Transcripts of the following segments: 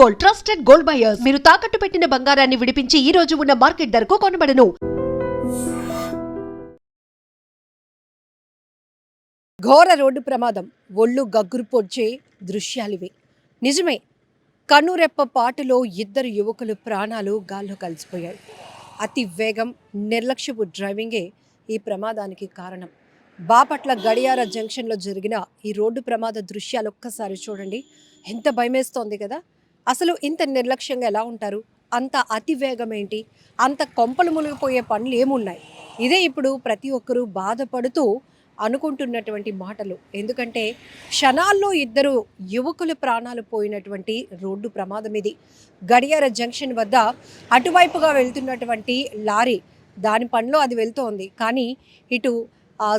Gold, trusted gold buyers. మీరు తాకట్టు పెట్టిన బంగారాన్ని విడిపించి ఈ రోజు ఉన్న మార్కెట్ ధరకు కొనబడను. ఘోర రోడ్డు ప్రమాదం, ఒళ్ళు గగ్గురు పొడ్చే దృశ్యాలివి. నిజమే, కన్నురెప్ప పాటులో ఇద్దరు యువకులు ప్రాణాలు గాల్లో కలిసిపోయాయి. అతి వేగం, నిర్లక్ష్యపు డ్రైవింగే ఈ ప్రమాదానికి కారణం. బాపట్ల గడియార జంక్షన్లో జరిగిన ఈ రోడ్డు ప్రమాద దృశ్యాలు ఒక్కసారి చూడండి. ఎంత భయమేస్తోంది కదా. అసలు ఇంత నిర్లక్ష్యంగా ఎలా ఉంటారు? అంత అతి వేగం ఏంటి? అంత కొంపలు మునిగిపోయే పనులు ఏమున్నాయి? ఇదే ఇప్పుడు ప్రతి ఒక్కరూ బాధపడుతూ అనుకుంటున్నటువంటి మాటలు. ఎందుకంటే క్షణాల్లో ఇద్దరు యువకుల ప్రాణాలు పోయినటువంటి రోడ్డు ప్రమాదం ఇది. గడియార జంక్షన్ వద్ద అటువైపుగా వెళ్తున్నటువంటి లారీ దాని పనిలో అది వెళ్తోంది. కానీ ఇటు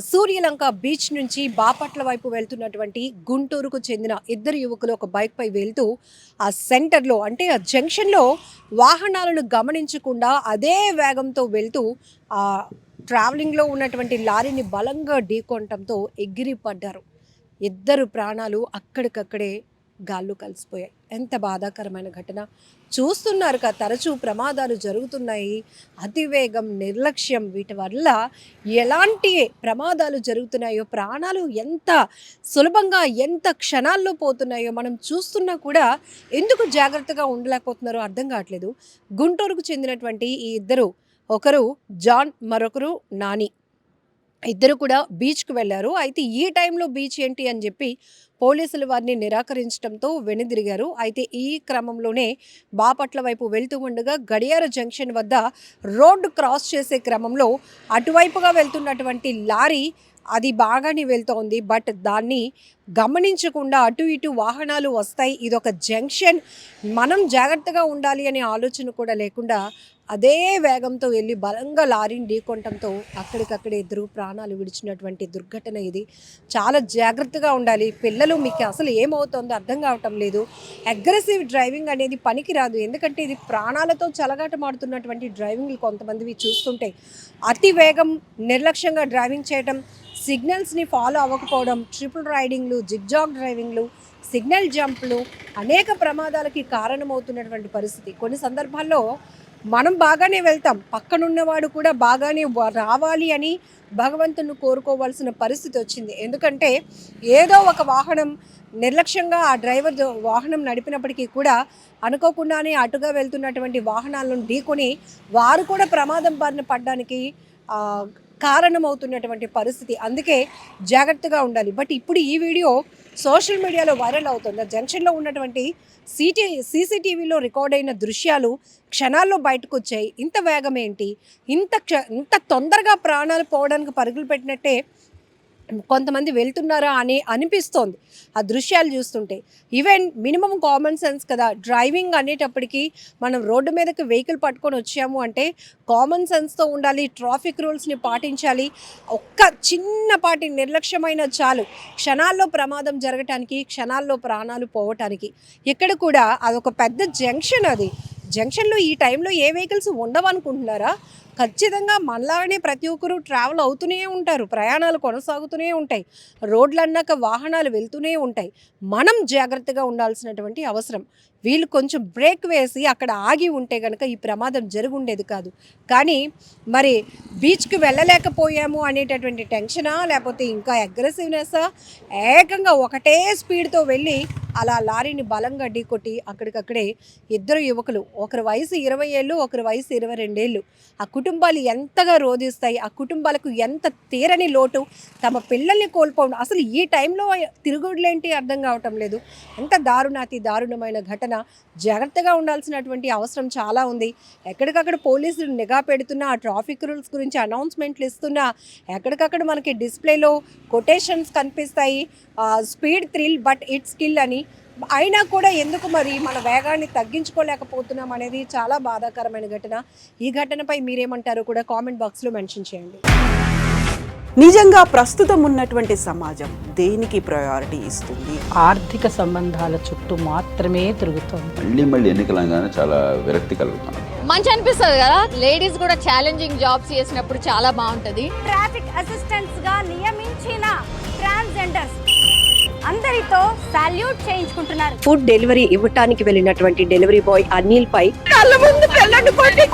సూర్యలంక బీచ్ నుంచి బాపట్ల వైపు వెళ్తున్నటువంటి గుంటూరుకు చెందిన ఇద్దరు యువకులు ఒక బైక్పై వెళ్తూ ఆ సెంటర్లో, అంటే ఆ జంక్షన్లో వాహనాలను గమనించకుండా అదే వేగంతో వెళ్తూ ట్రావెలింగ్లో ఉన్నటువంటి లారీని బలంగా ఢీకొనటంతో ఎగిరి పడ్డారు. ఇద్దరు ప్రాణాలు అక్కడికక్కడే గాల్లో కలిసిపోయాయి. ఎంత బాధాకరమైన ఘటన. చూస్తున్నారు కదా, తరచూ ప్రమాదాలు జరుగుతున్నాయి. అతివేగం, నిర్లక్ష్యం, వీటి వల్ల ఎలాంటి ప్రమాదాలు జరుగుతున్నాయో, ప్రాణాలు ఎంత సులభంగా, ఎంత క్షణాల్లో పోతున్నాయో మనం చూస్తున్నా కూడా ఎందుకు జాగ్రత్తగా ఉండలేకపోతున్నారో అర్థం కావట్లేదు. గుంటూరుకు చెందినటువంటి ఈ ఇద్దరు, ఒకరు జాన్, మరొకరు నాని, ఇద్దరు కూడా బీచ్కి వెళ్ళారు. అయితే ఈ టైంలో బీచ్ ఏంటి అని చెప్పి పోలీసులు వారిని నిరాకరించడంతో వెనుదిరిగారు. అయితే ఈ క్రమంలోనే బాపట్ల వైపు వెళ్తూ ఉండగా గడియార జంక్షన్ వద్ద రోడ్డు క్రాస్ చేసే క్రమంలో అటువైపుగా వెళ్తున్నటువంటి లారీ అది బాగానే వెళ్తోంది. బట్ దాన్ని గమనించకుండా అటు ఇటు వాహనాలు వస్తాయి, ఇదొక జంక్షన్, మనం జాగ్రత్తగా ఉండాలి అనే ఆలోచన కూడా లేకుండా అదే వేగంతో వెళ్ళి బలంగా లారీని ఢీకొనటంతో అక్కడికక్కడే ఇద్దరు ప్రాణాలు విడిచినటువంటి దుర్ఘటన ఇది. చాలా జాగ్రత్తగా ఉండాలి. పిల్లలు, మీకు అసలు ఏమవుతుందో అర్థం కావటం లేదు. అగ్రెసివ్ డ్రైవింగ్ అనేది పనికిరాదు. ఎందుకంటే ఇది ప్రాణాలతో చెలగాటమాడుతున్నటువంటి డ్రైవింగ్లు కొంతమందివి చూస్తుంటే. అతి వేగం, నిర్లక్ష్యంగా డ్రైవింగ్ చేయటం, సిగ్నల్స్ని ఫాలో అవ్వకపోవడం, ట్రిపుల్ రైడింగ్లు, జిగ్జాగ్ డ్రైవింగ్లు, సిగ్నల్ జంప్లు అనేక ప్రమాదాలకి కారణమవుతున్నటువంటి పరిస్థితి. కొన్ని సందర్భాల్లో మనం బాగానే వెళ్తాం, పక్కనున్నవాడు కూడా బాగానే రావాలి అని భగవంతుని కోరుకోవాల్సిన పరిస్థితి వచ్చింది. ఎందుకంటే ఏదో ఒక వాహనం నిర్లక్ష్యంగా ఆ డ్రైవర్ వాహనం నడిపినప్పటికీ కూడా అనుకోకుండానే అటుగా వెళ్తున్నటువంటి వాహనాలను ఢీకొని వారు కూడా ప్రమాదం బారిన పడడానికి కారణమవుతున్నటువంటి పరిస్థితి. అందుకే జాగ్రత్తగా ఉండాలి. బట్ ఇప్పుడు ఈ వీడియో సోషల్ మీడియాలో వైరల్ అవుతుంది. జంక్షన్లో ఉన్నటువంటి సీసీటీవీలో రికార్డ్ అయిన దృశ్యాలు క్షణాల్లో బయటకు వచ్చాయి. ఇంత వేగం ఏంటి? ఇంత తొందరగా ప్రాణాలు పోవడానికి పరుగులు పెట్టినట్టే కొంతమంది వెళ్తున్నారా అని అనిపిస్తోంది ఆ దృశ్యాలు చూస్తుంటే. ఈవెన్ మినిమం కామన్ సెన్స్ కదా. డ్రైవింగ్ అనేటప్పటికీ మనం రోడ్డు మీదకి వెహికల్ పట్టుకొని వచ్చాము అంటే కామన్ సెన్స్తో ఉండాలి, ట్రాఫిక్ రూల్స్ని పాటించాలి. ఒక్క చిన్నపాటి నిర్లక్ష్యమైన చాలు క్షణాల్లో ప్రమాదం జరగటానికి, క్షణాల్లో ప్రాణాలు పోవటానికి. ఇక్కడ కూడా అదొక పెద్ద జంక్షన్. అది జంక్షన్లో ఈ టైంలో ఏ వెహికల్స్ ఉండవనుకుంటున్నారా? ఖచ్చితంగా మనలాగానే ప్రతి ఒక్కరూ ట్రావెల్ అవుతూనే ఉంటారు, ప్రయాణాలు కొనసాగుతూనే ఉంటాయి, రోడ్లు అన్నాక వాహనాలు వెళ్తూనే ఉంటాయి. మనం జాగ్రత్తగా ఉండాల్సినటువంటి అవసరం. వీళ్ళు కొంచెం బ్రేక్ వేసి అక్కడ ఆగి ఉంటే కనుక ఈ ప్రమాదం జరుగుండేది కాదు. కానీ మరి బీచ్కి వెళ్ళలేకపోయాము అనేటటువంటి టెన్షనా, లేకపోతే ఇంకా అగ్రెసివ్నెస్సా, ఏకంగా ఒకటే స్పీడ్తో వెళ్ళి అలా లారీని బలంగా ఢీకొట్టి అక్కడికక్కడే ఇద్దరు యువకులు, ఒకరి వయసు 20 ఏళ్ళు, ఒకరి వయసు 22 ఏళ్ళు. ఆ కుటుంబాలు ఎంతగా రోధిస్తాయి, ఆ కుటుంబాలకు ఎంత తీరని లోటు, తమ పిల్లల్ని కోల్పోవడం. అసలు ఈ టైంలో తిరుగుడులేంటి అర్థం కావటం లేదు. ఎంత దారుణాతి దారుణమైన ఘటన. జాగ్రత్తగా ఉండాల్సినటువంటి అవసరం చాలా ఉంది. ఎక్కడికక్కడ పోలీసులు నిఘా పెడుతున్నా, ఆ ట్రాఫిక్ రూల్స్ గురించి అనౌన్స్మెంట్లు ఇస్తున్నా, ఎక్కడికక్కడ మనకి డిస్ప్లేలో కొటేషన్స్ కనిపిస్తాయి, speed thrill but it's kill అని. అయినా కూడా ఎందుకు మరి మన వేగాన్ని తగ్గించుకోలేకపోతున్నాం అనేది చాలా బాధాకరమైన ఘటన. ఈ ఘటనపై మీరేమంటారో కూడా కామెంట్ బాక్స్లో మెన్షన్ చేయండి. నిజంగా ప్రస్తుతం ఉన్నటువంటి సమాజం దేనికి ప్రయారిటీ ఇస్తుంది? ఆర్థిక సంబంధాల చుట్టూ మాత్రమే తిరుగుతుంది. మళ్ళీ ఎన్నికలంగానే చాలా విరక్తి కలుగుతాం. మంచి అనిపిస్తుంది కదా, లేడీస్ కూడా ఛాలెంజింగ్ జాబ్స్ చేసినప్పుడు చాలా బాగుంటది. ట్రాఫిక్ అసిస్టెంట్స్ గా నియమించిన ట్రాన్స్జెండర్స్ అందరితో సాల్యూట్ చేయించుకుంటున్నారు. ఫుడ్ డెలివరీ ఇవ్వటానికి వెళ్ళినటువంటి డెలివరీ బాయ్ అనిల్ పై కళ్ళ ముందు పిల్లని కొట్టి